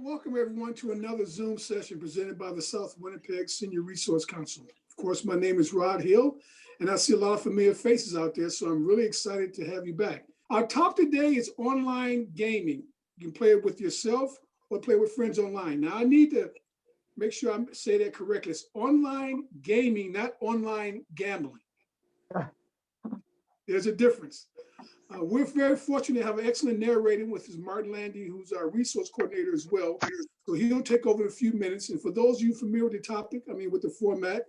welcome everyone to another Zoom session presented by the South Winnipeg Senior Resource Council. Of course, my name is Rod Hill, and I see a lot of familiar faces out there, so I'm really excited to have you back. Our topic today is online gaming. You can play it with yourself or play with friends online. Now, I need to make sure I say that correctly. It's online gaming, not online gambling. There's a difference. We're very fortunate to have an excellent narrator with us, Martin Landy, who's our resource coordinator as well. So he'll take over in a few minutes. And for those of you familiar with the topic, with the format,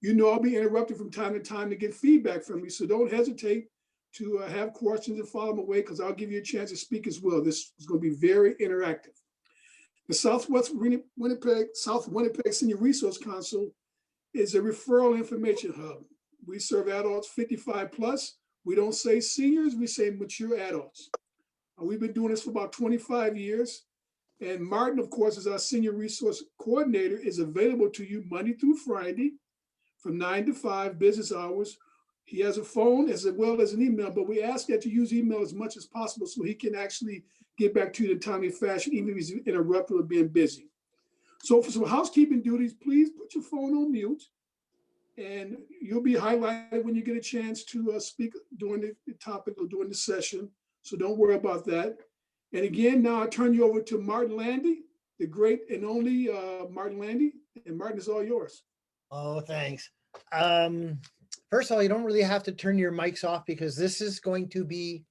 I'll be interrupted from time to time to get feedback from you. So don't hesitate to have questions and follow them away, because I'll give you a chance to speak as well. This is going to be very interactive. The South Winnipeg Senior Resource Council is a referral information hub. We serve adults 55 plus. We don't say seniors, we say mature adults. We've been doing this for about 25 years. And Martin, of course, is our senior resource coordinator, is available to you Monday through Friday from 9 to 5 business hours. He has a phone as well as an email, but we ask that you use email as much as possible so he can actually get back to you in a timely fashion, even if he's interrupted or being busy. So for some housekeeping duties, please put your phone on mute. And you'll be highlighted when you get a chance to speak during the topic or during the session. So don't worry about that. And again, now I turn you over to Martin Landy, the great and only Martin Landy. And Martin, is all yours. Oh, thanks. First of all, you don't really have to turn your mics off because this is going to be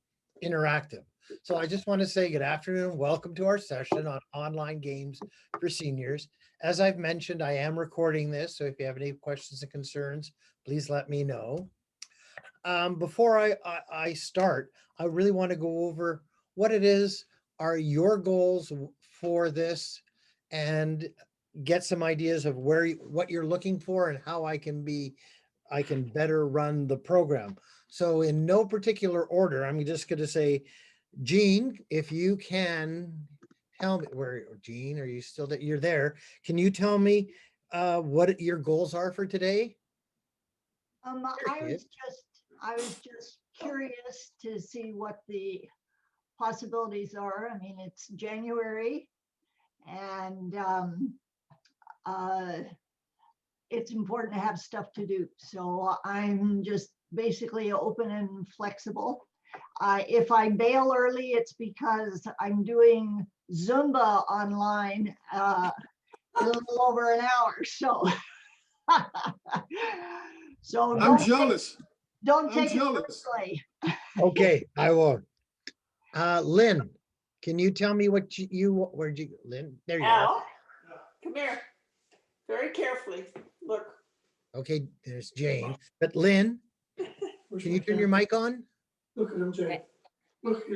interactive. So I just want to say good afternoon. Welcome to our session on online games for seniors. As I've mentioned, I am recording this, so if you have any questions and concerns, please let me know. Before I start, I really want to go over what it is, are your goals for this, and get some ideas of what you're looking for and how I can better run the program. So in no particular order, I'm just going to say, Jean, if you can tell me Jean, are you still there? You're there. Can you tell me what your goals are for today? I was just curious to see what the possibilities are. It's January, and it's important to have stuff to do. So I'm just basically open and flexible. If I bail early, it's because I'm doing Zumba online a little over an hour. So, I'm jealous. Don't take it personally. Okay, I won't. Lynn, can you tell me where'd you, Lynn? There you are. Come here. Very carefully. Look. Okay, there's Jane. But Lynn, can you turn your mic on? Look at him, Jane. Look,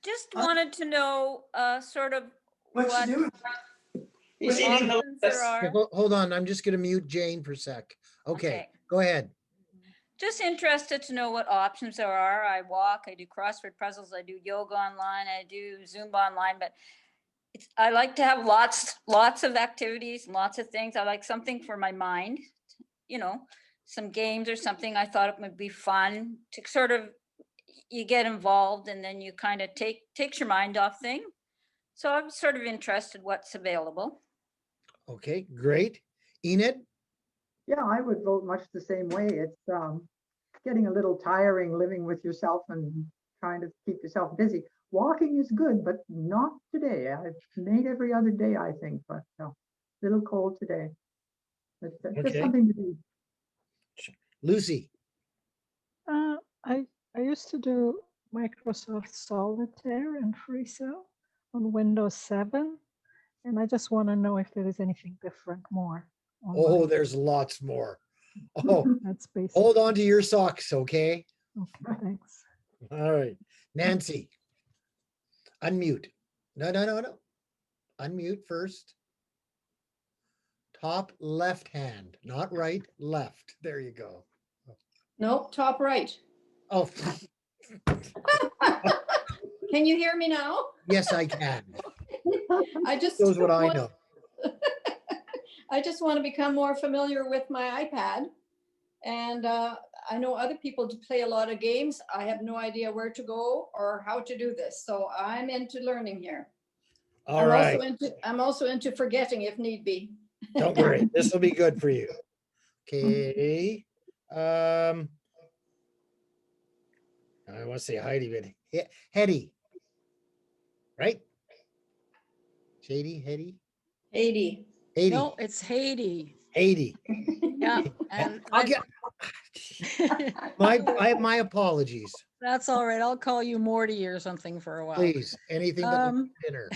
just wanted to know sort of what's what she doing? options there are. Hold on, I'm just going to mute Jane for a sec. Okay, go ahead. Just interested to know what options there are. I walk, I do crossword puzzles, I do yoga online, I do Zumba online, but I like to have lots of activities, lots of things. I like something for my mind, some games or something. I thought it would be fun to sort of, you get involved and then you kind of takes your mind off things. So I'm sort of interested what's available. Okay, great. Enid? Yeah, I would vote much the same way. It's getting a little tiring living with yourself and trying to keep yourself busy. Walking is good, but not today. I've made every other day, I think, but a little cold today. But just something to do. Lucy? I used to do Microsoft Solitaire and Freecell on Windows 7, and I just want to know if there is anything different more. Oh, there's lots more. Oh, that's basic. Hold on to your socks, okay? Okay, thanks. All right, Nancy, unmute. No. Unmute first. Top left hand, not right, left. There you go. Nope, top right. Oh. Can you hear me now? Yes, I can. I just knows what I know. I just want to become more familiar with my iPad. And I know other people play a lot of games. I have no idea where to go or how to do this. So I'm into learning here. All right, I'm also into forgetting if need be. don't worry, this will be good for you. Okay. I want to say Heidi, but Hetty, right? Shady, Hetty, 80. 80, No, it's Haiti. 80. Yeah, and I'll get my apologies. that's all right. I'll call you Morty or something for a while. Please, anything but Um, dinner.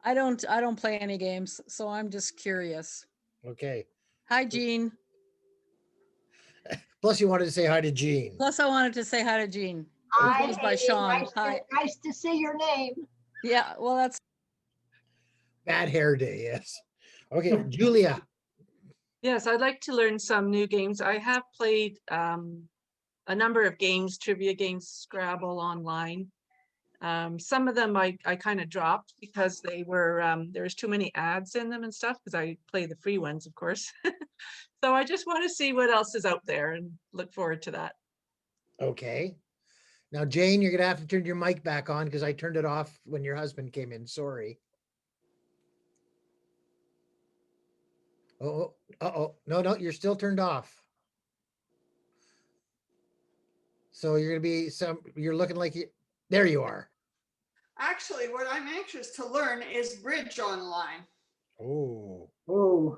I don't play any games, so I'm just curious. Okay. Hi, Jean. Plus, you wanted to say hi to Jean. Plus, I wanted to say hi to Jean. Hi, goes by Haiti. Sean. Hi. Nice to see your name. Yeah, well, that's Bad hair day, yes. Okay, Julia. Yes, I'd like to learn some new games. I have played a number of games, trivia games, Scrabble online. Some of them I kind of dropped because they were there was too many ads in them and stuff, because I play the free ones, of course. So I just want to see what else is out there and look forward to that. Okay. Now, Jane, you're gonna have to turn your mic back on because I turned it off when your husband came in. Sorry. Oh, uh-oh. No, you're still turned off. So you're gonna be you're looking like there you are. Actually, what I'm anxious to learn is bridge online. Oh. Oh,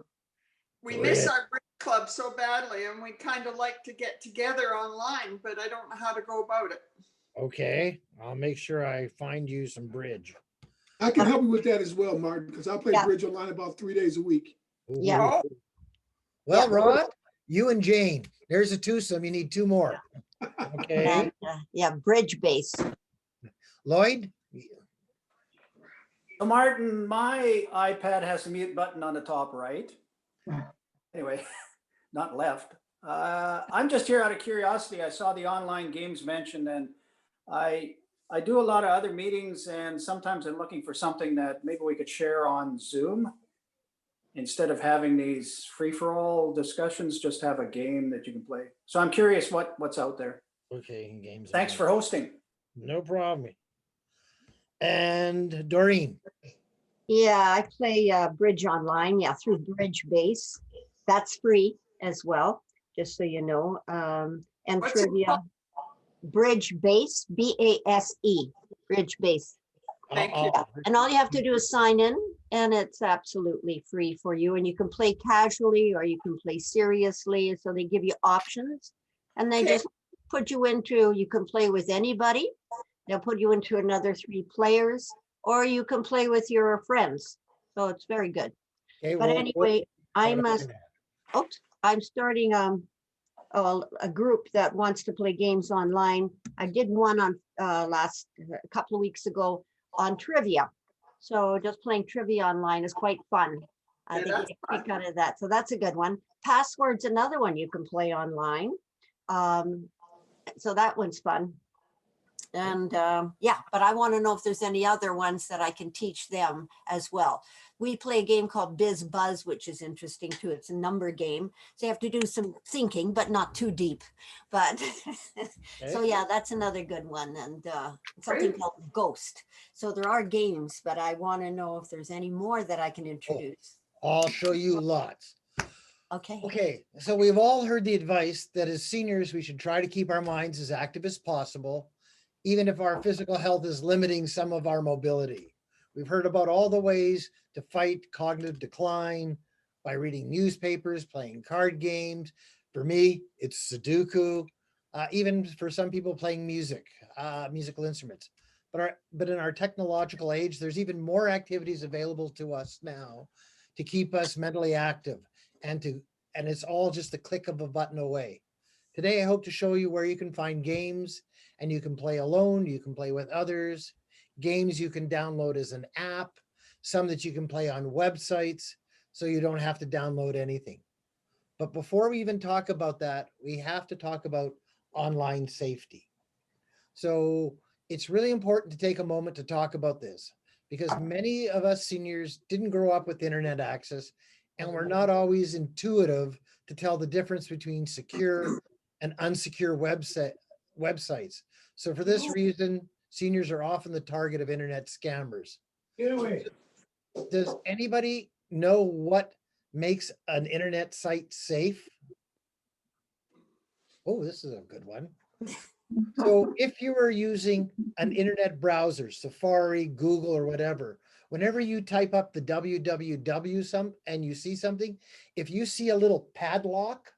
We Oh, miss yeah. our bridge club so badly, and we kind of like to get together online, but I don't know how to go about it. Okay. I'll make sure I find you some bridge. I can help you with that as well, Martin, because I play Yeah. bridge online about 3 days a week. Yeah. Ooh. Oh. Well, Yeah. Rod, you and Jane, there's a twosome. You need two more. Okay. And, yeah, bridge base. Lloyd? So Martin, my iPad has a mute button on the top right. Anyway, not left. I'm just here out of curiosity. I saw the online games mentioned, and I do a lot of other meetings, and sometimes I'm looking for something that maybe we could share on Zoom. Instead of having these free-for-all discussions, just have a game that you can play. So I'm curious what's out there. Okay, games. Thanks for hosting. No problem. And Doreen? Yeah, I play bridge online, yeah, through Bridge Base. That's free as well, just so you know. And What's it trivia, called? Bridge Base, BASE, Bridge Base. Thank you. Yeah. And all you have to do is sign in, and it's absolutely free for you. And you can play casually or you can play seriously. So they give you options, and they Okay. just put you into, you can play with anybody. They'll put you into another 3 players, or you can play with your friends. So it's very good. Okay, But well, anyway, what- I'm starting a group that wants to play games online. I did one on a couple of weeks ago on trivia. So just playing trivia online is quite fun. I Yeah, think that's you get a kick out of that. So that's a good one. Password's another one you can play online. So that one's fun. And yeah, but I want to know if there's any other ones that I can teach them as well. We play a game called Biz Buzz, which is interesting too. It's a number game. So you have to do some thinking, but not too deep. But so Okay. yeah, that's another good one. And something Great. called Ghost. So there are games, but I want to know if there's any more that I can introduce. I'll show you lots. Okay. Okay, so we've all heard the advice that as seniors, we should try to keep our minds as active as possible, even if our physical health is limiting some of our mobility. We've heard about all the ways to fight cognitive decline by reading newspapers, playing card games. For me, it's Sudoku, even for some people playing musical instruments. But in our technological age, there's even more activities available to us now to keep us mentally active, and it's all just a click of a button away. Today, I hope to show you where you can find games, and you can play alone, you can play with others, games you can download as an app, some that you can play on websites, so you don't have to download anything. But before we even talk about that, we have to talk about online safety. So it's really important to take a moment to talk about this, because many of us seniors didn't grow up with internet access, and we're not always intuitive to tell the difference between secure and unsecure websites. So for this reason, seniors are often the target of internet scammers. Get away. Does anybody know what makes an internet site safe? Oh, this is a good one. So if you were using an internet browser, Safari, Google, or whatever, whenever you type up the www and you see something, if you see a little padlock,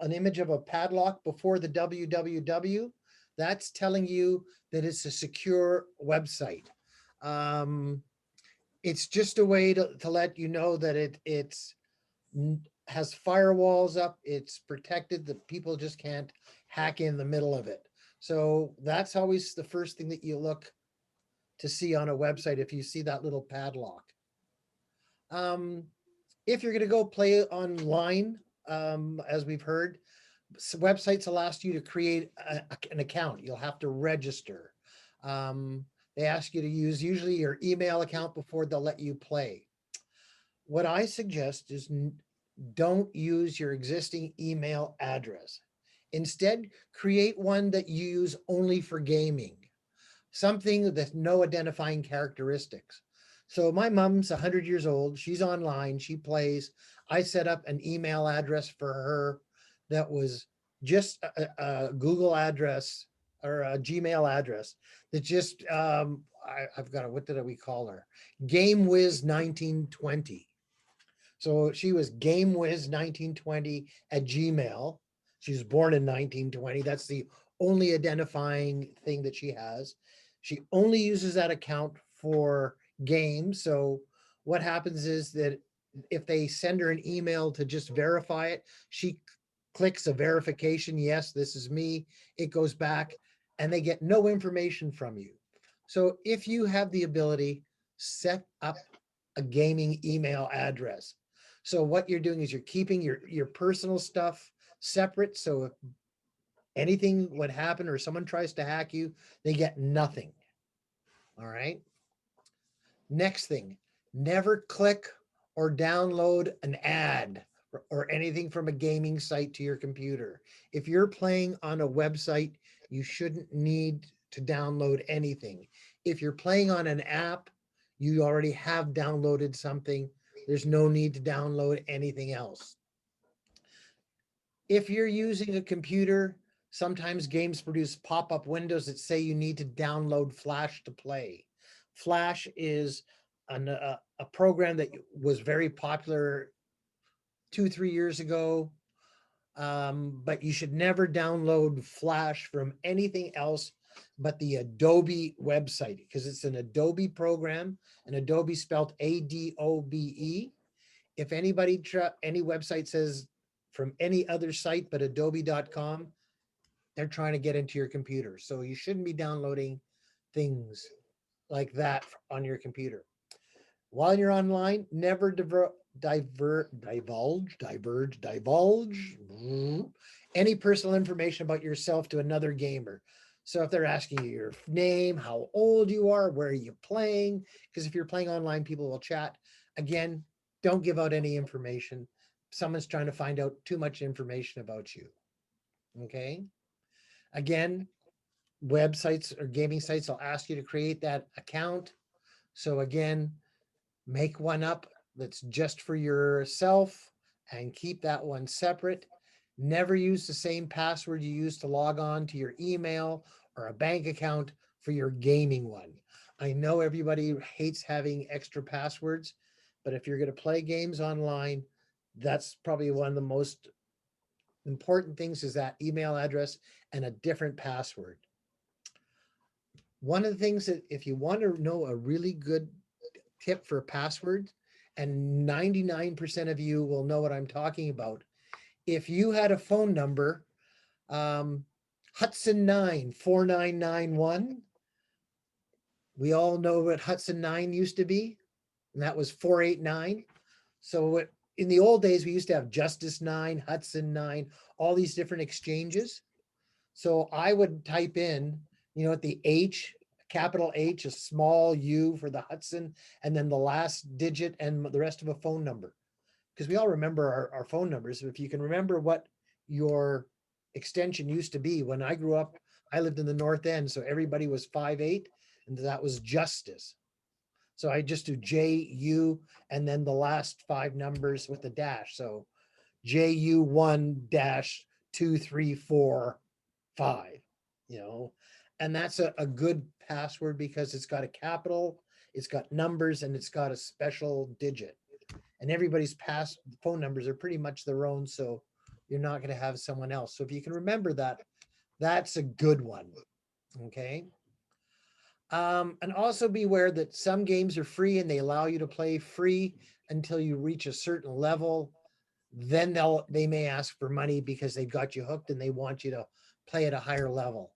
an image of a padlock before the www, that's telling you that it's a secure website. It's just a way to let you know that it's has firewalls up, it's protected, that people just can't hack in the middle of it. So that's always the first thing that you look to see on a website if you see that little padlock. If you're going to go play online, as we've heard, websites will ask you to create an account. You'll have to register. They ask you to use usually your email account before they'll let you play. What I suggest is don't use your existing email address. Instead, create one that you use only for gaming, something with no identifying characteristics. So my mom's 100 years old. She's online. She plays. I set up an email address for her that was just a Google address or a Gmail address that just, I've got it. What did we call her? GameWiz1920. So she was GameWiz1920 at Gmail. She was born in 1920. That's the only identifying thing that she has. She only uses that account for games. So what happens is that if they send her an email to just verify it, she clicks a verification. Yes, this is me. It goes back and they get no information from you. So if you have the ability, set up a gaming email address. So what you're doing is you're keeping your personal stuff separate. So if anything would happen or someone tries to hack you, they get nothing. All right. Next thing, never click or download an ad or anything from a gaming site to your computer. If you're playing on a website, you shouldn't need to download anything. If you're playing on an app, you already have downloaded something. There's no need to download anything else. If you're using a computer, sometimes games produce pop-up windows that say you need to download Flash to play. Flash is a program that was very popular 2-3 years ago, but you should never download Flash from anything else but the Adobe website, because it's an Adobe program, and Adobe spelled ADOBE. If anybody, any website says from any other site but adobe.com, they're trying to get into your computer. So you shouldn't be downloading things like that on your computer. While you're online, never divulge any personal information about yourself to another gamer. So if they're asking you your name, how old you are, where are you playing? Because if you're playing online, people will chat. Again, don't give out any information. Someone's trying to find out too much information about you. Okay. Again, websites or gaming sites will ask you to create that account. So again, make one up that's just for yourself and keep that one separate. Never use the same password you use to log on to your email or a bank account for your gaming one. I know everybody hates having extra passwords, but if you're going to play games online, that's probably one of the most important things is that email address and a different password. One of the things that if you want to know a really good tip for passwords, and 99% of you will know what I'm talking about. If you had a phone number, Hudson 9 4991, we all know what Hudson 9 used to be, and that was 489. So in the old days, we used to have Justice 9, Hudson 9, all these different exchanges. So I would type in, at the H, capital H, a small U for the Hudson, and then the last digit and the rest of a phone number. Because we all remember our phone numbers. If you can remember what your extension used to be, when I grew up, I lived in the North End, so everybody was 5'8", and that was Justice. So I just do JU and then the last 5 numbers with the dash. So JU1-2345, you know, and that's a good password because it's got a capital, it's got numbers, and it's got a special digit. And everybody's phone numbers are pretty much their own, so you're not going to have someone else. So if you can remember that, that's a good one. Okay. And also beware that some games are free and they allow you to play free until you reach a certain level. Then they may ask for money because they've got you hooked and they want you to play at a higher level.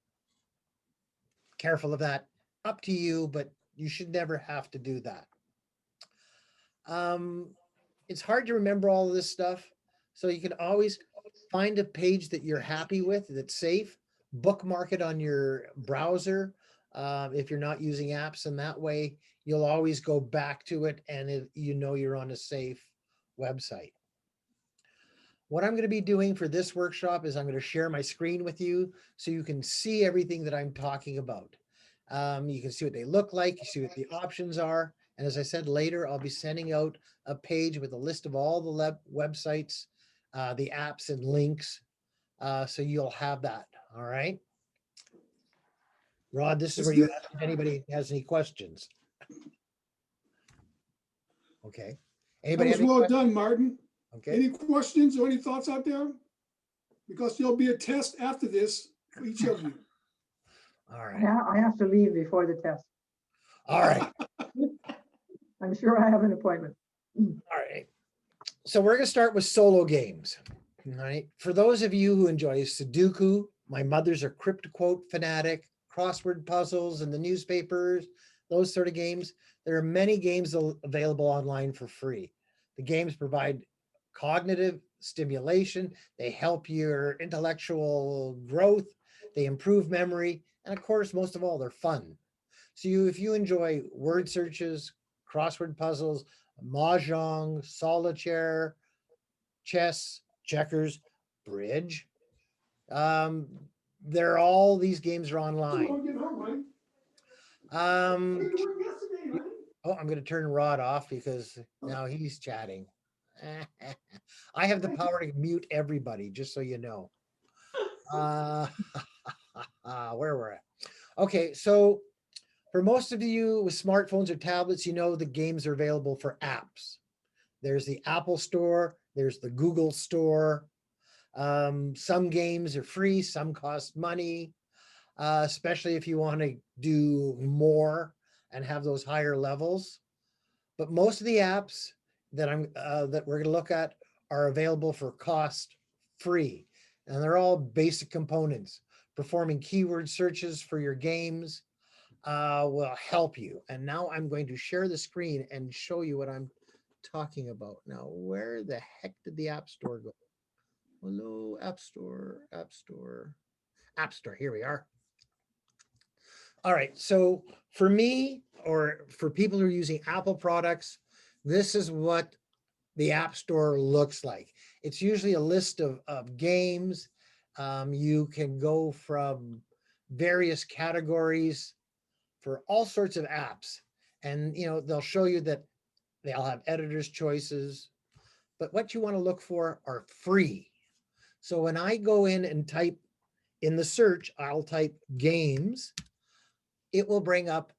Careful of that. Up to you, but you should never have to do that. It's hard to remember all of this stuff. So you can always find a page that you're happy with, that's safe, bookmark it on your browser if you're not using apps, and that way you'll always go back to it and you know you're on a safe website. What I'm going to be doing for this workshop is I'm going to share my screen with you so you can see everything that I'm talking about. You can see what they look like, you see what the options are. And as I said, later, I'll be sending out a page with a list of all the websites, the apps and links. So you'll have that. All right. Rod, this is where you ask if anybody has any questions. Okay. Anybody That was well done, Martin. Okay. Any questions or any thoughts out there? Because there'll be a test after this for each of you. All right. Yeah, I have to leave before the test. All right. I'm sure I have an appointment. All right. So we're going to start with solo games. All right. For those of you who enjoy Sudoku, my mother's a crypto quote fanatic, crossword puzzles in the newspapers, those sort of games. There are many games available online for free. The games provide cognitive stimulation. They help your intellectual growth. They improve memory. And of course, most of all, they're fun. So if you enjoy word searches, crossword puzzles, mahjong, solitaire, chess, checkers, bridge, these games are online. Oh, I'm going to turn Rod off because now he's chatting. I have the power to mute everybody, just so you know. Where we're at. Okay, so for most of you with smartphones or tablets, you know the games are available for apps. There's the Apple Store, there's the Google Store. Some games are free, some cost money, especially if you want to do more and have those higher levels. But most of the apps that we're going to look at are available for cost free, and they're all basic components. Performing keyword searches for your games will help you. And now I'm going to share the screen and show you what I'm talking about. Now, where the heck did the App Store go? Hello, App Store, App Store, App Store. Here we are. All right. So for me, or for people who are using Apple products, this is what the App Store looks like. It's usually a list of games. You can go from various categories for all sorts of apps. And, you know, they'll show you that they'll have editor's choices. But what you want to look for are free. So when I go in and type in the search, I'll type games. It will bring up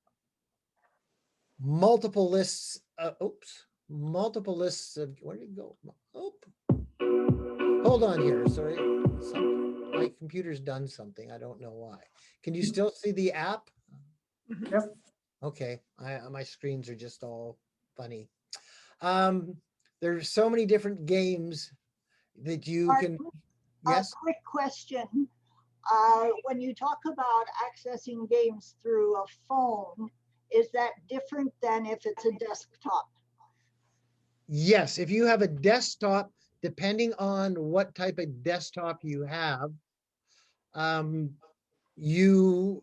multiple lists. Multiple lists of, where did it go? Oh, hold on here. Sorry. My computer's done something. I don't know why. Can you still see the app? Yep. Okay. My screens are just all funny. There's so many different games that you can. Yes. A quick question. When you talk about accessing games through a phone, is that different than if it's a desktop? Yes, if you have a desktop, depending on what type of desktop you have, you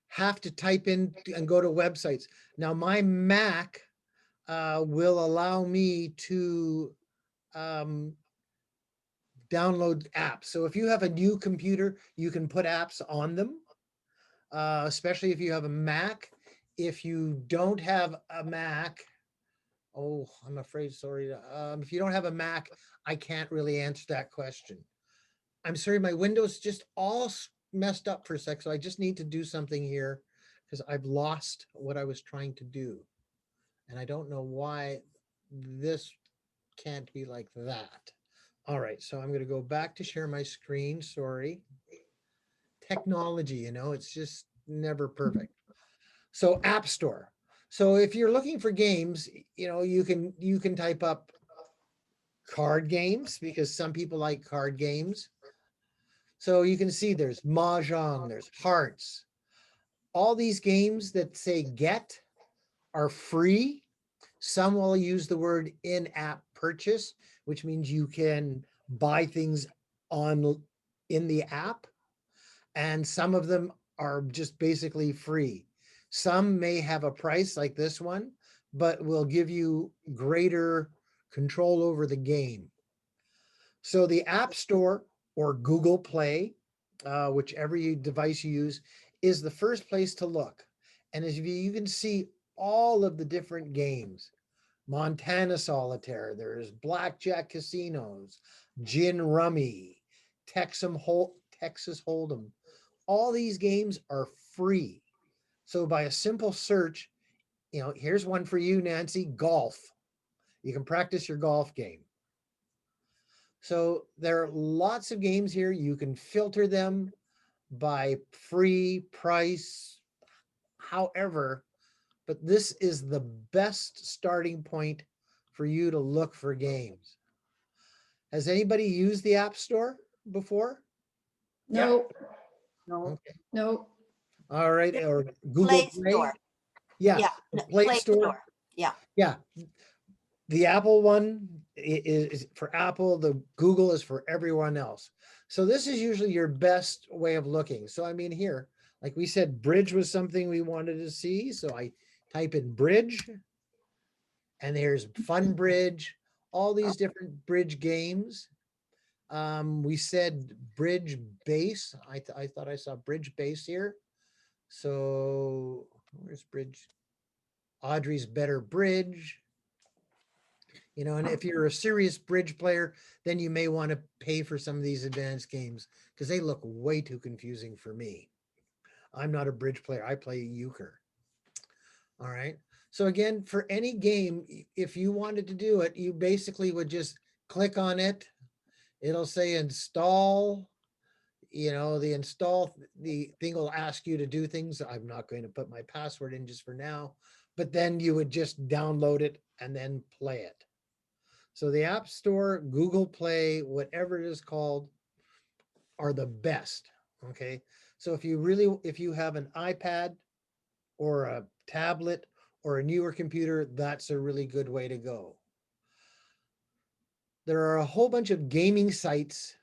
have to type in and go to websites. Now, my Mac will allow me to download apps. So if you have a new computer, you can put apps on them, especially if you have a Mac. if you don't have a Mac, oh, I'm afraid, sorry. If you don't have a Mac, I can't really answer that question. I'm sorry, my Windows just all messed up for a sec, so I just need to do something here because I've lost what I was trying to do. And I don't know why this can't be like that. All right, so I'm going to go back to share my screen. Sorry. Technology, it's just never perfect. So App Store. So if you're looking for games, you can type up card games because some people like card games. So you can see there's Mahjong, there's Hearts. All these games that say get are free. Some will use the word in-app purchase, which means you can buy things in the app. And some of them are just basically free. Some may have a price like this one, but will give you greater control over the game. So the App Store or Google Play, whichever device you use, is the first place to look. And as you can see all of the different games. Montana Solitaire, there's Blackjack Casinos, Gin Rummy, Texas Hold'em. All these games are free. So by a simple search, here's one for you, Nancy, golf. You can practice your golf game. So there are lots of games here. You can filter them by free, price, however, but this is the best starting point for you to look for games. Has anybody used the App Store before? No, No, Okay. no. All right, or Google Play Play? Store. Yeah, Yeah, the Play Store. Yeah. Yeah, the Apple one is for Apple, the Google is for everyone else. So this is usually your best way of looking. So I mean here, like we said, bridge was something we wanted to see. So I type in bridge and there's Fun Bridge, all these different bridge games. We said bridge base. I thought I saw bridge base here. So where's bridge? Audrey's Better Bridge. And if you're a serious bridge player, then you may want to pay for some of these advanced games because they look way too confusing for me. I'm not a bridge player. I play euchre. All right. So again, for any game, if you wanted to do it, you basically would just click on it. It'll say install. The thing will ask you to do things. I'm not going to put my password in just for now, but then you would just download it and then play it. So the App Store, Google Play, whatever it is called, are the best. Okay. So if you have an iPad or a tablet or a newer computer, that's a really good way to go. There are a whole bunch of gaming sites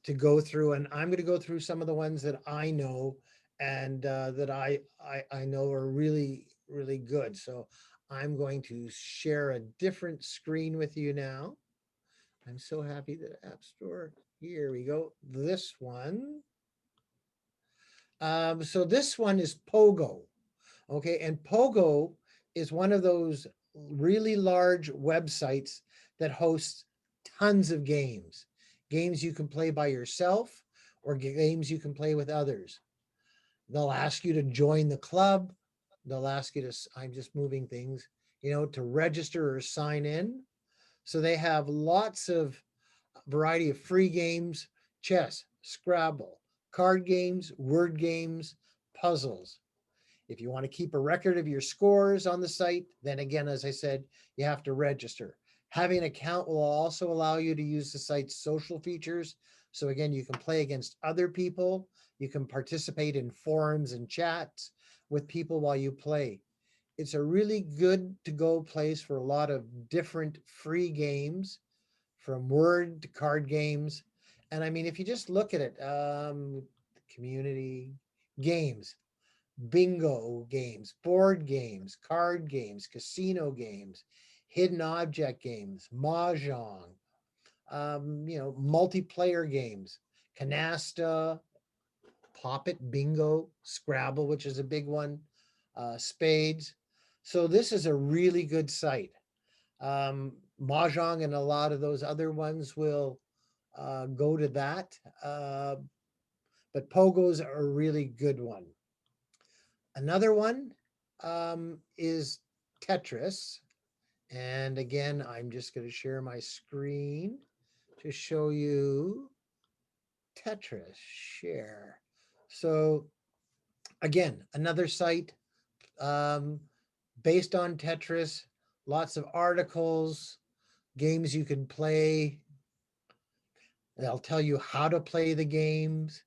to go through, and I'm going to go through some of the ones that I know and that I know are really, really good. So I'm going to share a different screen with you now. I'm so happy that App Store, here we go. This one. So this one is Pogo. Okay, and Pogo is one of those really large websites that hosts tons of games. Games you can play by yourself or games you can play with others. They'll ask you to join the club. They'll ask you to, I'm just moving things, to register or sign in. So they have lots of variety of free games, chess, Scrabble, card games, word games, puzzles. If you want to keep a record of your scores on the site, then again, as I said, you have to register. Having an account will also allow you to use the site's social features. So again, you can play against other people. You can participate in forums and chats with people while you play. It's a really good to-go place for a lot of different free games, from word to card games. And I mean, if you just look at it, community games, bingo games, board games, card games, casino games, hidden object games, mahjong, multiplayer games, canasta, pop it, bingo, Scrabble, which is a big one, spades. So this is a really good site. Mahjong and a lot of those other ones will go to that. But Pogo's are a really good one. Another one is Tetris. And again, I'm just going to share my screen to show you Tetris share. So again, another site based on Tetris, lots of articles, games you can play. They'll tell you how to play the games.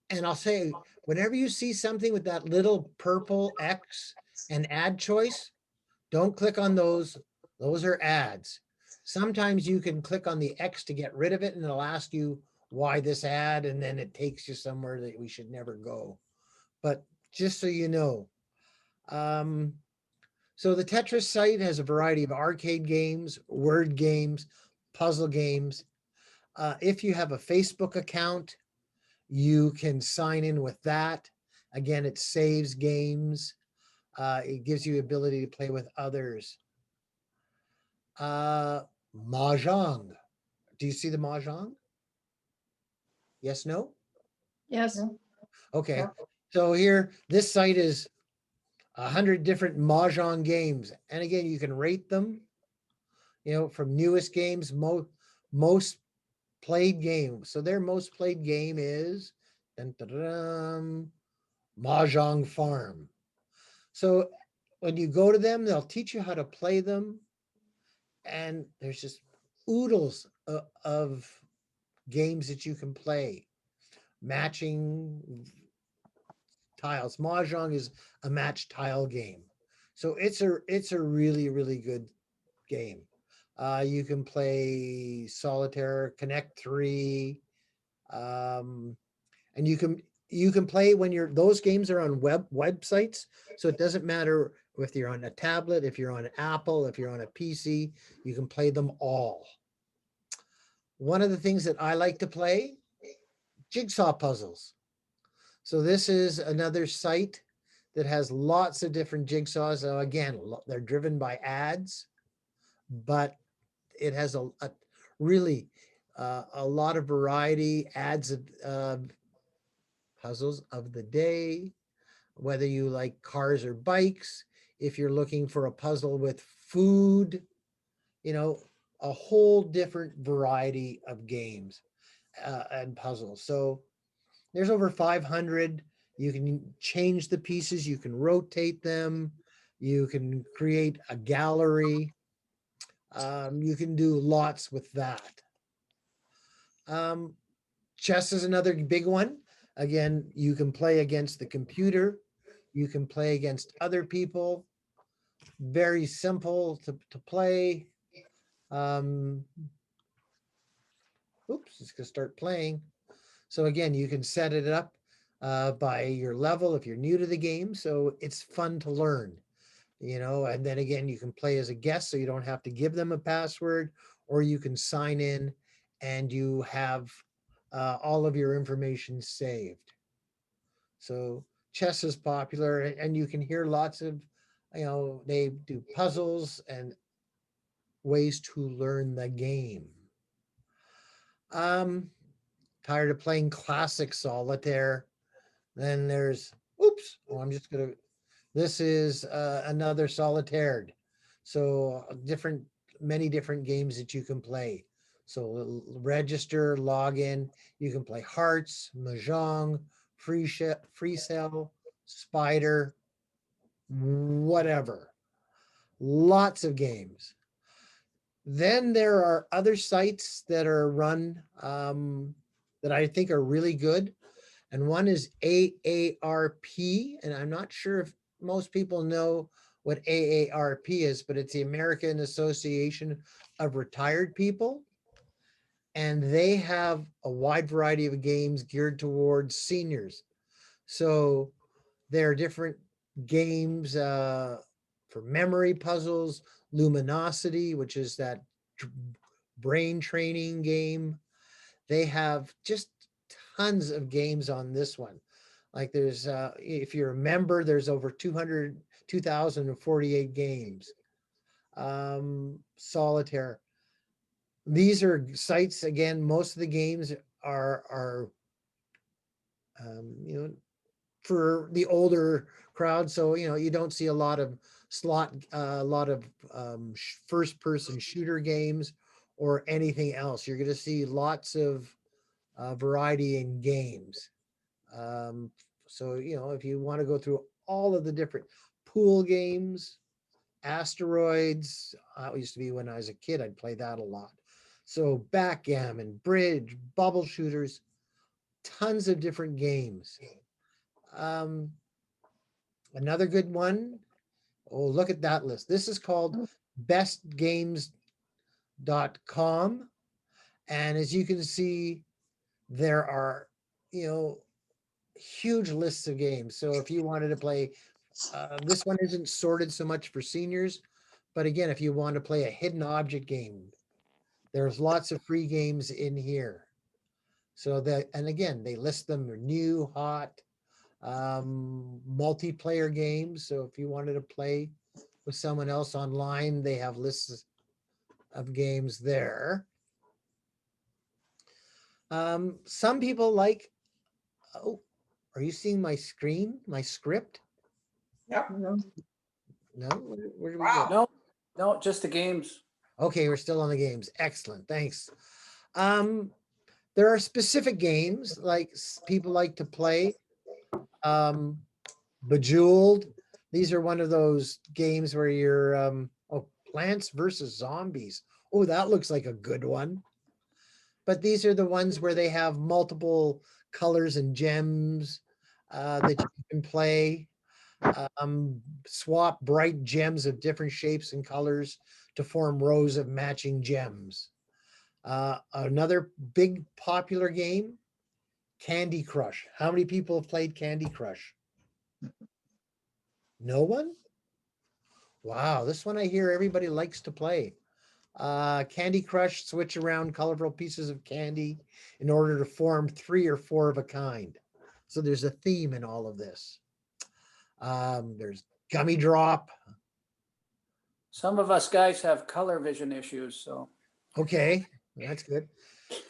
And I'll say, whenever you see something with that little purple X and ad choice, don't click on those. Those are ads. Sometimes you can click on the X to get rid of it, and it'll ask you why this ad, and then it takes you somewhere that we should never go. But just so you know. So the Tetris site has a variety of arcade games, word games, puzzle games. If you have a Facebook account, you can sign in with that. Again, it saves games. It gives you the ability to play with others. Mahjong. Do you see the Mahjong? Yes, no? Yes. Okay. Yeah. So here, this site is 100 different Mahjong games. And again, you can rate them, from newest games, most played game. So their most played game is Mahjong Farm. So when you go to them, they'll teach you how to play them. And there's just oodles of games that you can play. Matching tiles. Mahjong is a match tile game. So it's a really, really good game. You can play solitaire, Connect 3, and you can play when those games are on websites. So it doesn't matter if you're on a tablet, if you're on an Apple, if you're on a PC, you can play them all. One of the things that I like to play, jigsaw puzzles. So this is another site that has lots of different jigsaws. So again, they're driven by ads, but it has a really a lot of variety, ads of puzzles of the day, whether you like cars or bikes, if you're looking for a puzzle with food, a whole different variety of games and puzzles. So there's over 500. You can change the pieces, you can rotate them, you can create a gallery. You can do lots with that. Chess is another big one. Again, you can play against the computer. You can play against other people. Very simple to play. Oops, it's gonna start playing. So again, you can set it up by your level if you're new to the game. So it's fun to learn, and then again, you can play as a guest, so you don't have to give them a password, or you can sign in and you have all of your information saved. So chess is popular, and you can hear lots of, they do puzzles and ways to learn the game. Tired of playing classic solitaire. Then there's, this is another solitaire. So many different games that you can play. So register, log in. You can play Hearts, Mahjong, Free Cell, Spider, whatever. Lots of games. Then there are other sites that are run that I think are really good. And one is AARP. And I'm not sure if most people know what AARP is, but it's the American Association of Retired People. And they have a wide variety of games geared towards seniors. So there are different games for memory puzzles, Luminosity, which is that brain training game. They have just tons of games on this one. Like there's, if you're a member, there's over 2,048 games. Solitaire. These are sites, again, most of the games are you know, for the older crowd. So, you know, you don't see a lot of first person shooter games or anything else. You're going to see lots of variety in games. So, you know, if you want to go through all of the different pool games, asteroids, used to be when I was a kid, I'd play that a lot. So backgammon, bridge, bubble shooters, tons of different games. Another good one. Oh, look at that list. This is called bestgames.com. And as you can see, there are, you know, huge lists of games. So if you wanted to play, this one isn't sorted so much for seniors, but again, if you want to play a hidden object game, there's lots of free games in here. So that, and again, they list them new, hot, multiplayer games. So if you wanted to play with someone else online, they have lists of games there. Some people like, oh, are you seeing my screen, my script? Yep. No. No, where do we Wow. go? No, just the games. Okay, we're still on the games. Excellent, thanks. There are specific games like people like to play. Bejeweled. These are one of those games where you're, oh, Plants versus Zombies. Oh, that looks like a good one. But these are the ones where they have multiple colors and gems that you can play. Swap bright gems of different shapes and colors to form rows of matching gems. Another big popular game, Candy Crush. How many people have played Candy Crush? No one? Wow, this one I hear everybody likes to play. Candy Crush, switch around colorful pieces of candy in order to form 3 or 4 of a kind. So there's a theme in all of this. There's Gummy Drop. Some of us guys have color vision issues, so. Okay, that's good.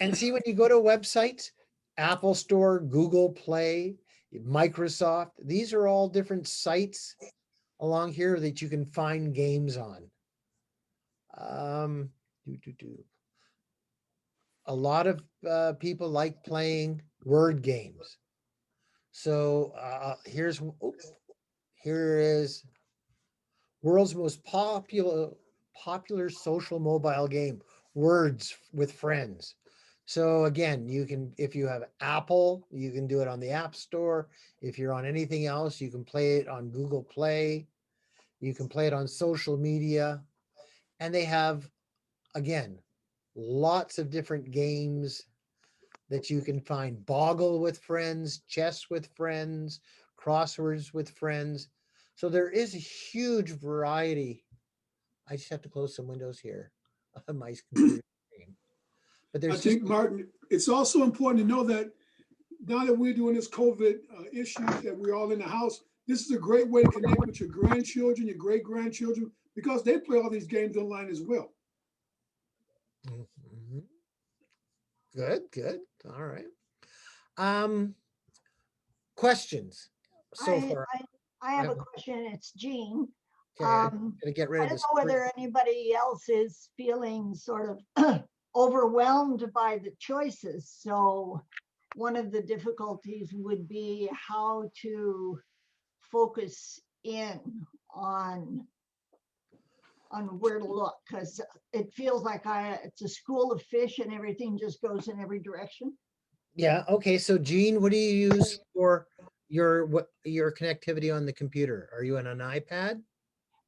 And see, when you go to websites, Apple Store, Google Play, Microsoft, these are all different sites along here that you can find games on. A lot of people like playing word games. So here is world's most popular social mobile game, Words with Friends. So again, you can, if you have Apple, you can do it on the App Store. If you're on anything else, you can play it on Google Play. You can play it on social media. And they have, again, lots of different games that you can find. Boggle with friends, chess with friends, crosswords with friends. So there is a huge variety. I just have to close some windows here on my computer screen. But I there's think, Martin, it's also important to know that now that we're doing this COVID issue, that we're all in the house, this is a great way to connect with your grandchildren, your great-grandchildren, because they play all these games online as well. Mhm. Good. All right. Questions so far. I have a question. It's Jean. Okay, I'm gonna get rid I of don't this. know whether anybody else is feeling sort of overwhelmed by the choices. So one of the difficulties would be how to focus in on where to look, because it feels like it's a school of fish and everything just goes in every direction. Yeah, okay. So Jean, what do you use for your connectivity on the computer? Are you on an iPad?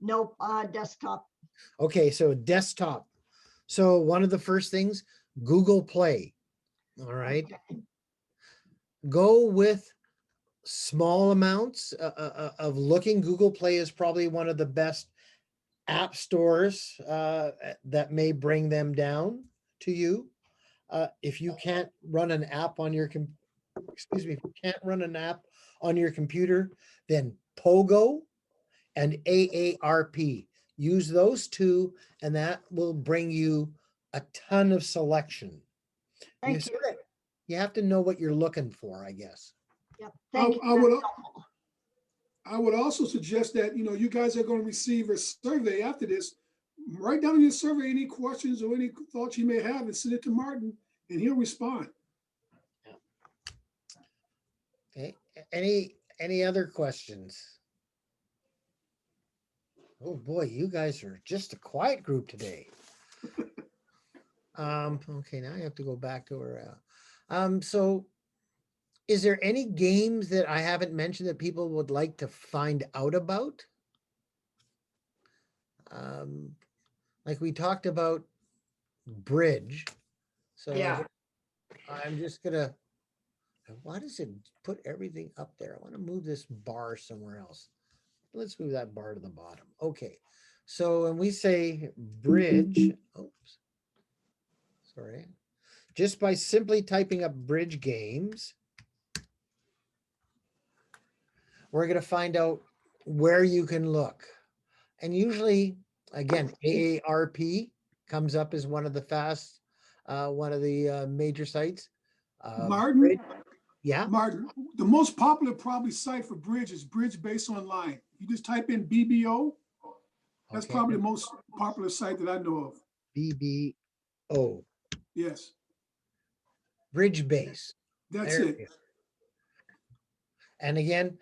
Nope, desktop. Okay, so desktop. So one of the first things, Google Play. All right. Okay. Go with small amounts of looking. Google Play is probably one of the best app stores that may bring them down to you. If you can't run an app on your excuse me, if you can't run an app on your computer, then Pogo and AARP. Use those two, and that will bring you a ton of selection. Thank you. You have to know what you're looking for, I guess. Yep. Thank you. I would, That's helpful. I would also suggest that, you guys are going to receive a survey after this. Write down in your survey any questions or any thoughts you may have and send it to Martin and he'll respond. Okay, any other questions? Oh boy, you guys are just a quiet group today. Okay, now I have to go back to where, so is there any games that I haven't mentioned that people would like to find out about? Like we talked about bridge. So Yeah. I'm just gonna, why does it put everything up there? I want to move this bar somewhere else. Let's move that bar to the bottom. Okay. So when we say bridge, oops, sorry, just by simply typing up bridge games, we're going to find out where you can look. And usually, again, AARP comes up as one of the major sites. Martin? Bridge, yeah. Martin, the most popular probably site for bridge is Bridge Base Online. You just type in BBO. That's Okay. probably the most popular site that I know of. BBO. Yes, Bridge base. that's There it. we go. And again,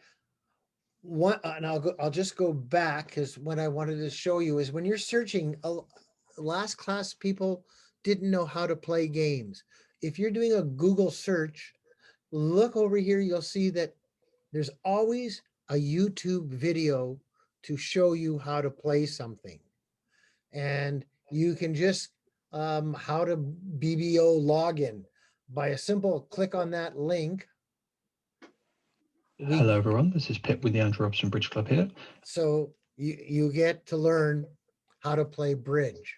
and I'll just go back because what I wanted to show you is when you're searching, last class people didn't know how to play games. If you're doing a Google search, look over here, you'll see that there's always a YouTube video to show you how to play something. And you can just how to BBO login by a simple click on that link. Hello everyone, this is Pip with the Andrew Robson Bridge Club here. So you get to learn how to play bridge.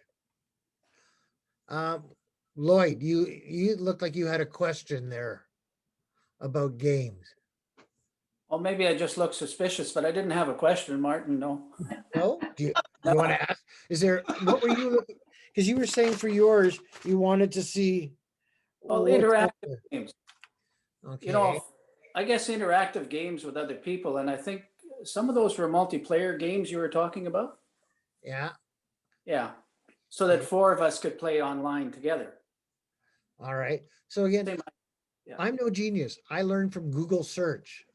Lloyd, you looked like you had a question there about games. Well, maybe I just look suspicious, but I didn't have a question, Martin, no. No? Do you want to ask? What were you looking? Because you were saying for yours, you wanted to see. Well, what's out interactive there. games. Okay. I guess interactive games with other people, and I think some of those were multiplayer games you were talking about. Yeah. Yeah. So that 4 of us could play online together. All right. So again, Yeah. I'm no genius. I learned from Google search.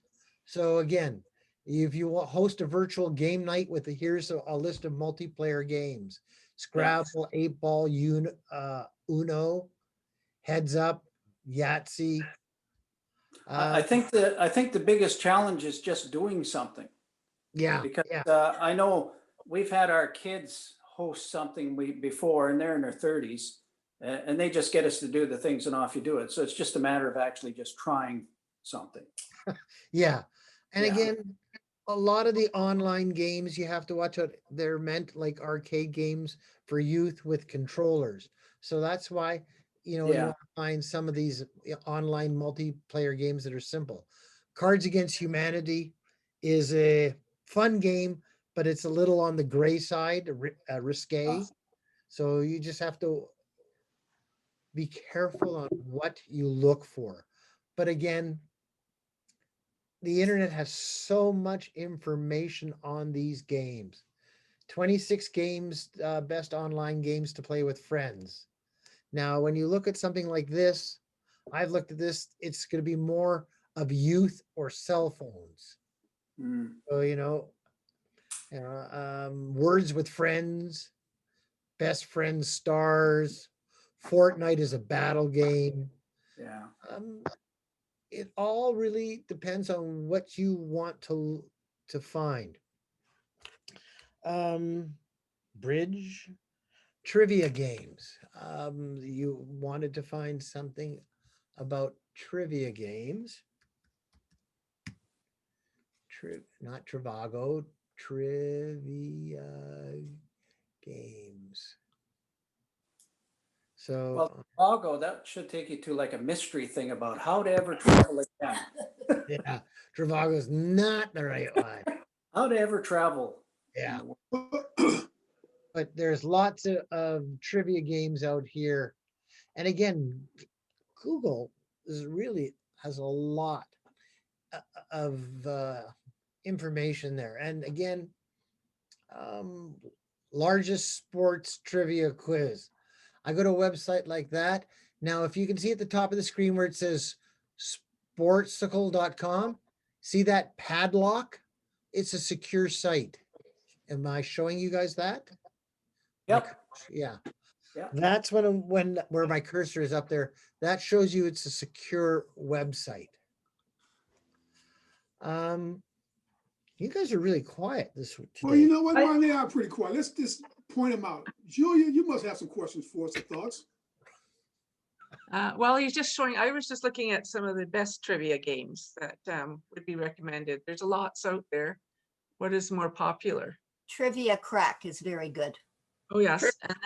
So again, if you host a virtual game night here's a list of multiplayer games: Scrabble, 8-Ball, Uno, Heads Up, Yahtzee. I think the biggest challenge is just doing something. Yeah. Because yeah. I know we've had our kids host something before, and they're in their 30s, and they just get us to do the things, and off you do it. So it's just a matter of actually just trying something. Yeah. And again, a lot of the online games you have to watch out. They're meant like arcade games for youth with controllers. So that's why, you want to find some of these online multiplayer games that are simple. Cards Against Humanity is a fun game, but it's a little on the gray side, risque. So you just have to be careful on what you look for. But again, the internet has so much information on these games. 26 games, best online games to play with friends. Now, when you look at something like this, I've looked at this, it's going to be more of youth or cell phones. So, Words with Friends, Best Friends Stars, Fortnite is a battle game. Yeah. It all really depends on what you want to find. Bridge, trivia games. You wanted to find something about trivia games. Not Trivago, trivia games. So Well, Chicago, that should take you to like a mystery thing about how to ever travel again. yeah, Travago's not the right one. How to ever travel. Yeah. But there's lots of trivia games out here. And again, Google is really has a lot of information there. And again, largest sports trivia quiz. I go to a website like that. Now, if you can see at the top of the screen where it says sportsicle.com, see that padlock? It's a secure site. Am I showing you guys that? Yep. Yeah. Yeah. That's when where my cursor is up there. That shows you it's a secure website. You guys are really quiet today. Well, you know what, Martin, they are pretty quiet. Let's just point them out. Julia, you must have some questions for us or thoughts. Well, he's just showing, I was just looking at some of the best trivia games that would be recommended. There's a lots out there. What is more popular? Trivia Crack is very good. Oh, yes. And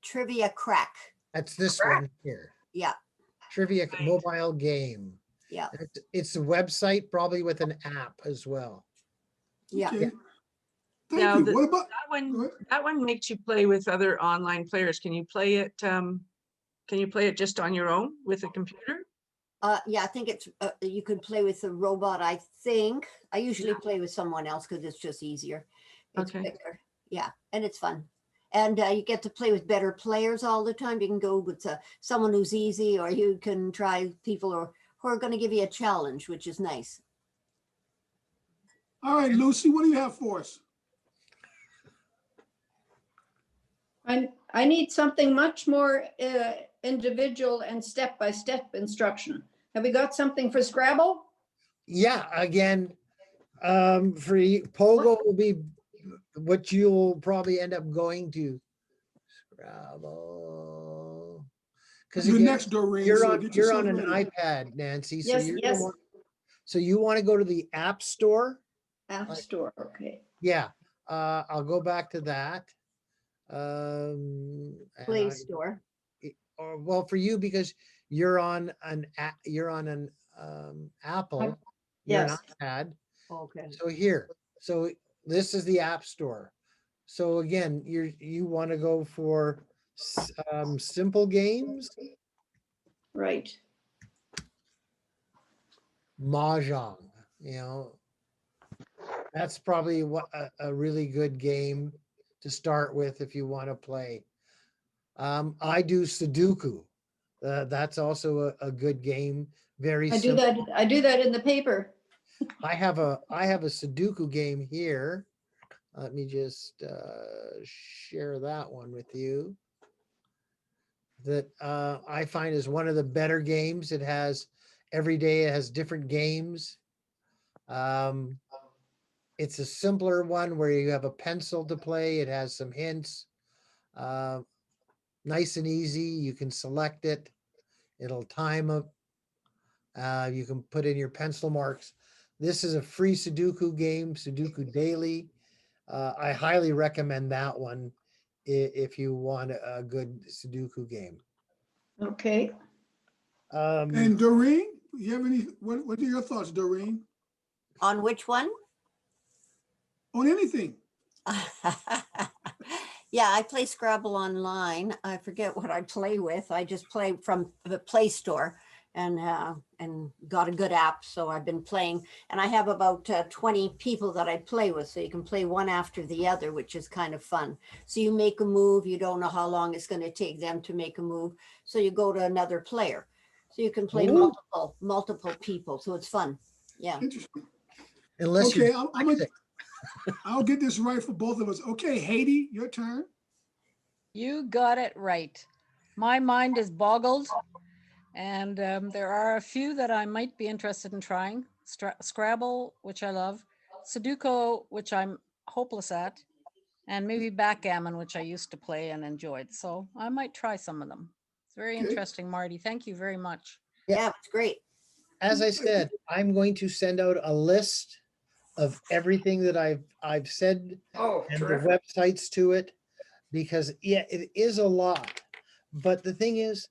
Trivia Crack. That's this one here. Yeah. Trivia mobile game. Yeah. It's a website, probably with an app as well. Yeah. Okay. Thank now, you. What about that one makes you play with other online players. Can you play it? Can you play it just on your own with a computer? Yeah, I think it's you could play with a robot. I think I usually play with someone else because it's just easier. It's quicker. Yeah, and it's fun. And you get to play with better players all the time. You can go with someone who's easy, or you can try people who are going to give you a challenge, which is nice. All right, Lucy, what do you have for us? I need something much more individual and step-by-step instruction. Have we got something for Scrabble? Yeah, again, for Pogo will be what you'll probably end up going to. Scrabble. Because next, Doreen, you're so on get you're on an yourself ready. iPad, Nancy. So Yes, you're yes. so you want to go to the App Store? App Store, okay. Yeah, I'll go back to that. Play Store. Or well, for you because you're on an Apple. You're an Yes. iPad. Okay. So here, so this is the App Store. So again, you want to go for simple games, Right. Mahjong. That's probably a really good game to start with if you want to play. I do Sudoku. That's also a good game. Very I do simple. that. I do that in the paper. I have a Sudoku game here. Let me just share that one with you. That I find is one of the better games. It has every day. It has different games. It's a simpler one where you have a pencil to play. It has some hints. Nice and easy. You can select it. It'll time up. You can put in your pencil marks. This is a free Sudoku game, Sudoku Daily. I highly recommend that one if you want a good Sudoku game. Okay. And Doreen, you have any? What are your thoughts, Doreen? On which one? On anything. Yeah, I play Scrabble online. I forget what I play with. I just play from the Play Store and got a good app. So I've been playing, and I have about 20 people that I play with. So you can play one after the other, which is kind of fun. So you make a move. You don't know how long it's going to take them to make a move. So you go to another player. So you can play multiple people. So it's fun. Yeah. Interesting. Unless okay, I'll get this right for both of us. Okay, Haiti, your turn. You got it right. My mind is boggled, and there are a few that I might be interested in trying. Scrabble, which I love, Sudoku, which I'm hopeless at, and maybe backgammon, which I used to play and enjoyed. So I might try some of them. It's very interesting, Marty. Thank you very much. Yeah, it's great. As I said, I'm going to send out a list of everything that I've said and terrific. the websites to it, because yeah, it is a lot. But the thing is,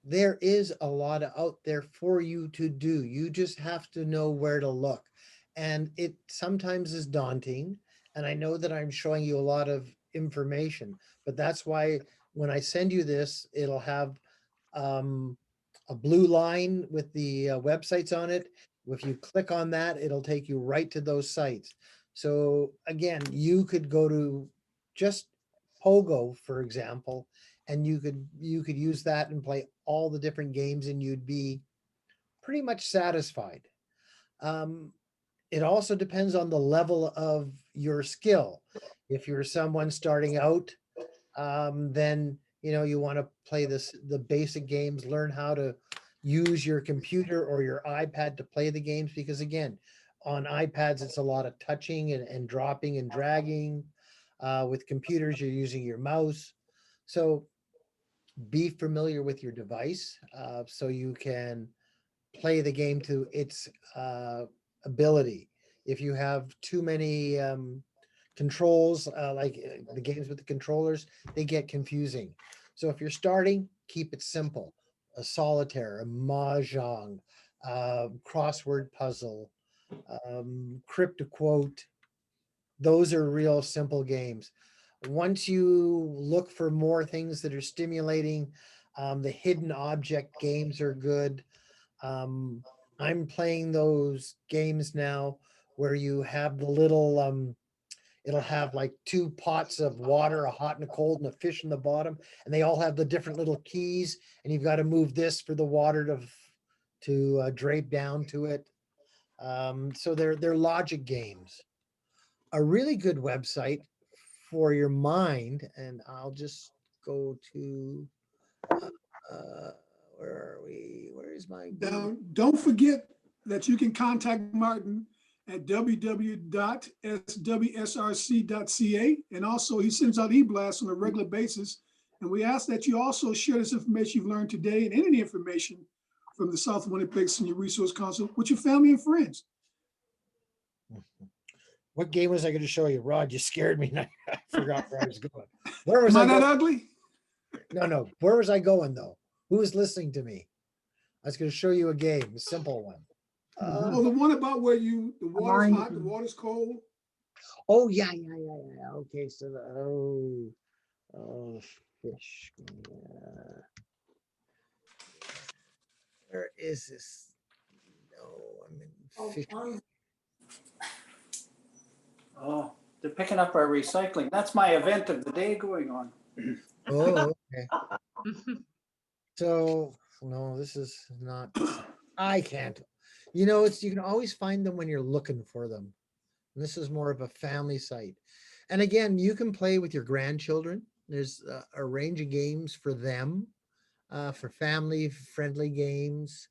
there is a lot out there for you to do. You just have to know where to look. And it sometimes is daunting. And I know that I'm showing you a lot of information, but that's why when I send you this, it'll have um, a blue line with the websites on it. If you click on that, it'll take you right to those sites. So again, you could go to just Pogo, for example, and you could use that and play all the different games and you'd be pretty much satisfied. Um, it also depends on the level of your skill. If you're someone starting out, then you want to play the basic games, learn how to use your computer or your iPad to play the games, because again, on iPads it's a lot of touching and dropping and dragging. With computers, you're using your mouse. So be familiar with your device so you can play the game to its ability. If you have too many controls, like the games with the controllers, they get confusing. So if you're starting, keep it simple. A solitaire, a mahjong, crossword puzzle, crypto-quote. Those are real simple games. Once you look for more things that are stimulating, the hidden object games are good. I'm playing those games now where you have the little, it'll have like two pots of water, a hot and a cold, and a fish in the bottom, and they all have the different little keys, and you've got to move this for the water to drape down to it. So they're logic games. A really good website for your mind, and I'll just go to where are we? Where is my Now, don't forget that you can contact Martin at www.swsrc.ca. And also he sends out e-blasts on a regular basis. And we ask that you also share this information you've learned today and any information from the South Winnipeg Senior Resource Council with your family and friends. What game was I going to show you, Rod? You scared me. I forgot where I was going. Where was Am I I that going? ugly? No. Where was I going though? Who was listening to me? I was going to show you a game, a simple one. Oh, the one about where the water's hot, the water's cold. Oh yeah. Okay, so fish. Where is this? No, I'm in fish. Oh, they're picking up our recycling. That's my event of the day going on. Oh, okay. So no, this is not. I can't. You can always find them when you're looking for them. And this is more of a family site. And again, you can play with your grandchildren. There's a range of games for them, for family-friendly games.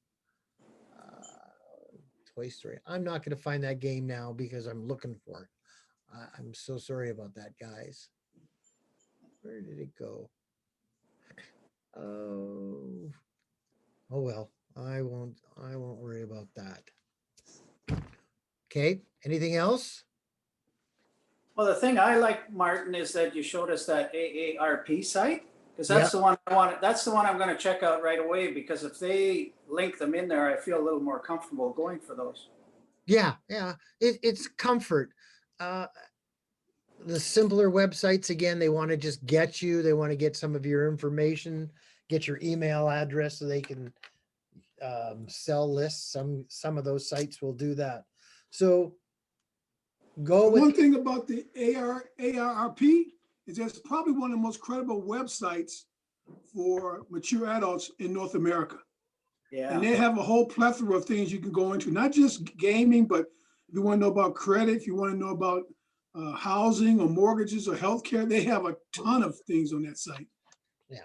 Toy Story. I'm not going to find that game now because I'm looking for it. I'm so sorry about that, guys. Where did it go? Oh well. I won't worry about that. Okay. Anything else? Well, the thing I like, Martin, is that you showed us that AARP site, because that's the one I want. That's the one I'm going to check out right away, because if they link them in there, I feel a little more comfortable going for those. Yeah. It's comfort. The simpler websites, again, they want to just get you. They want to get some of your information, get your email address so they can sell lists. Some of those sites will do that. So go with one thing about the AARP is that's probably one of the most credible websites for mature adults in North America. Yeah. And they have a whole plethora of things you can go into, not just gaming, but if you want to know about credit, if you want to know about housing or mortgages or healthcare, they have a ton of things on that site. Yeah.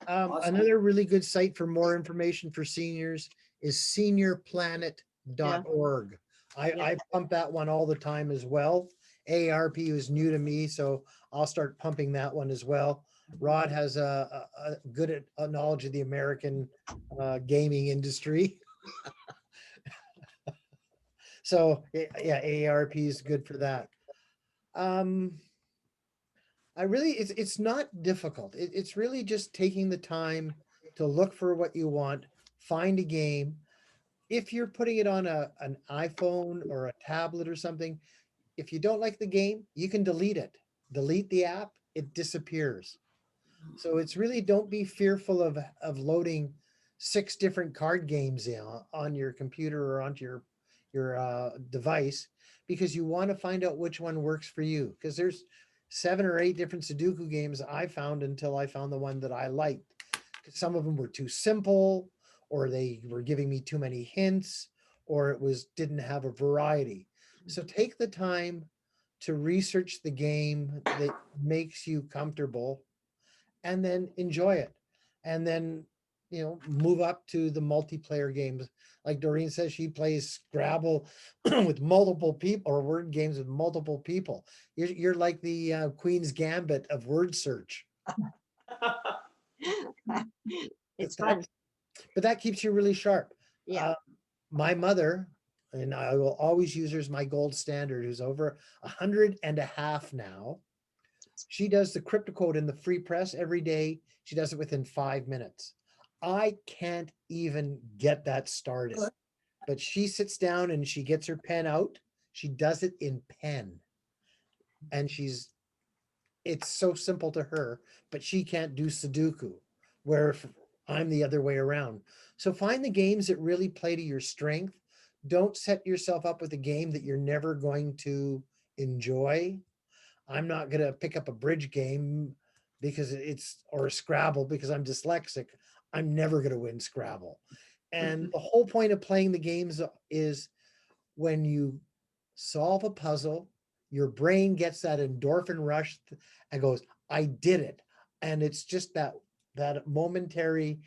Awesome. Another really good site for more information for seniors is seniorplanet.org. I pump that one all the time as well. AARP is new to me, so I'll start pumping that one as well. Rod has a good knowledge of the American gaming industry. So yeah, AARP is good for that. it's not difficult. It's really just taking the time to look for what you want, find a game. If you're putting it on an iPhone or a tablet or something, if you don't like the game, you can delete it. Delete the app, it disappears. So it's really, don't be fearful of loading 6 different card games on your computer or onto your device, because you want to find out which one works for you. Because there's 7 or 8 different Sudoku games I found until I found the one that I liked. Some of them were too simple, or they were giving me too many hints, or it was didn't have a variety. So take the time to research the game that makes you comfortable, and then enjoy it. And then, move up to the multiplayer games. Like Doreen says, she plays Scrabble with multiple people, or word games with multiple people. You're like the Queen's Gambit of word search. It's fun. But that keeps you really sharp. Yeah. My mother, and I will always use her as my gold standard, who's over 100.5 now. She does the crypto code in the free press every day. She does it within 5 minutes. I can't even get that started. But she sits down and she gets her pen out. She does it in pen. And it's so simple to her, but she can't do Sudoku, where I'm the other way around. So find the games that really play to your strength. Don't set yourself up with a game that you're never going to enjoy. I'm not going to pick up a bridge game or a Scrabble because I'm dyslexic. I'm never going to win Scrabble. And the whole point of playing the games is when you solve a puzzle, your brain gets that endorphin rush and goes, I did it. And it's just that momentary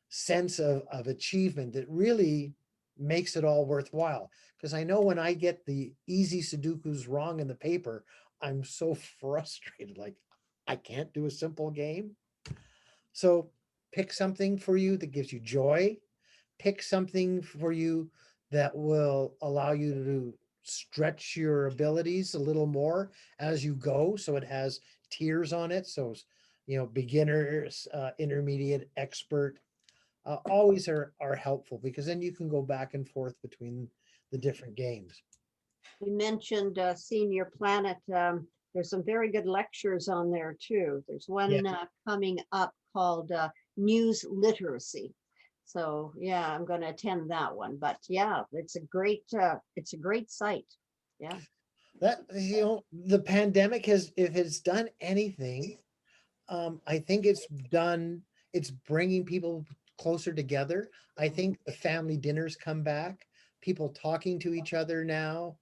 sense of achievement that really makes it all worthwhile. Because I know when I get the easy Sudokus wrong in the paper, I'm so frustrated. Like, I can't do a simple game. So pick something for you that gives you joy. Pick something for you that will allow you to stretch your abilities a little more as you go. So it has tiers on it. So, beginners, intermediate, expert, always are helpful, because then you can go back and forth between the different games. You mentioned Senior Planet. There's some very good lectures on there too. There's one coming up called News Literacy. So yeah, I'm going to attend that one. But yeah, it's a great site. Yeah. That, the pandemic if it's done anything, I think it's bringing people closer together. I think the family dinners come back, people talking to each other now,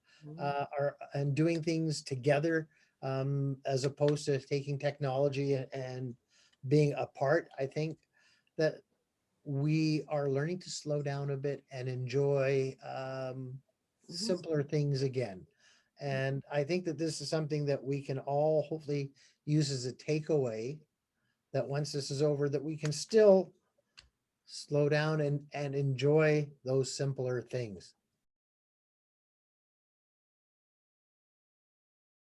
and doing things together, as opposed to taking technology and being apart. I think that we are learning to slow down a bit and enjoy simpler things again. And I think that this is something that we can all hopefully use as a takeaway, that once this is over, that we can still slow down and enjoy those simpler things.